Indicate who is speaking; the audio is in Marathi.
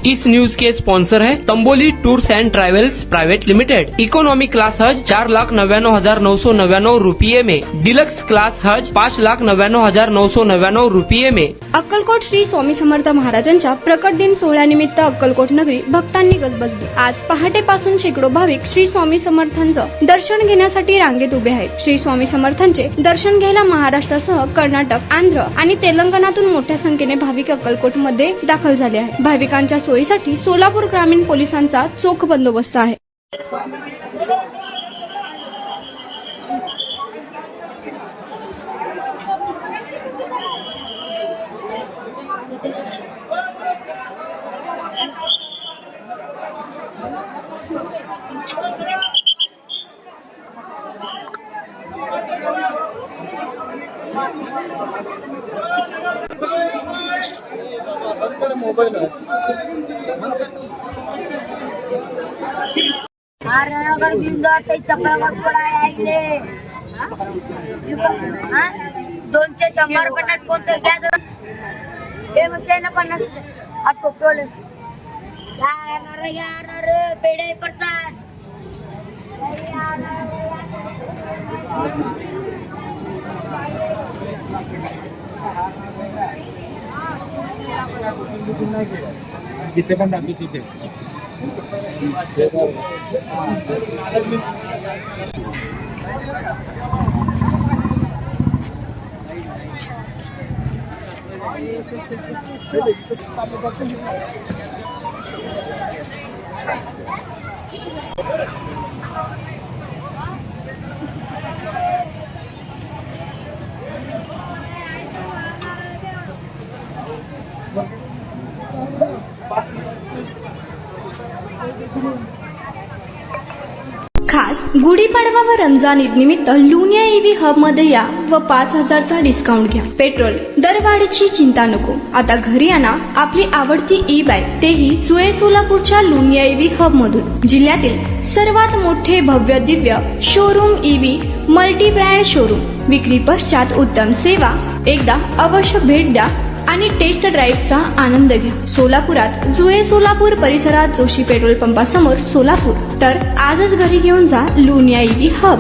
Speaker 1: इस न्यूज के स्पॉन्सर है Tamboli tours and travels private limited. Economy class हज 4,99,999 रुपये में, डिलक्स क्लास हज 5,99,999 रुपये में।
Speaker 2: अक्कलकोट श्री स्वामी समर्थ महाराजांच्या प्रकट दिन सोहळ्यानिमित्त अक्कलकोट नगरी भक्तांनी गजबजली। आज पहाटेपासून शेकडो भाविक श्री स्वामी समर्थांचं दर्शन घेण्यासाठी रांगेत उभे आहेत। श्री स्वामी समर्थांचे दर्शन घ्यायला महाराष्ट्रासह कर्नाटक, आंध्र आणि तेलंगणातून मोठ्या संख्येने भाविक अक्कलकोट मध्ये दाखल झाले आहेत। भाविकांच्या सोयीसाठी सोलापूर ग्रामीण पोलिसांचा चोख बंदोबस्त आहे।
Speaker 3: अगर बिंदू चपळावर पडायले 250 कोणतं घ्यायचं हे मशीन 50 टोटल यार पेढे पडतात।
Speaker 4: तिथे पण टाकली तिथे
Speaker 2: खास गुढीपाडवा व रमजान ईद निमित्त लुनिया ईव्ही हब मध्ये या व 5,000चा डिस्काउंट घ्या। पेट्रोल दरवाढीची चिंता नको, आता घरी आणा आपली आवडती ई बाईक, तेही जुळे सोलापूरच्या लुनिया ईव्ही हब मधून। जिल्ह्यातील सर्वात मोठे भव्य Divya showroom EV multi brand showroom, विक्री पश्चात उत्तम सेवा, एकदा अवश्य भेट द्या आणि टेस्ट ड्राईव्हचा आनंद घ्या। सोलापुरात जुळे सोलापूर परिसरात जोशी पेट्रोल पंपासमोर सोलापूर। तर आजच घरी घेऊन जा लुनिया ईव्ही हब।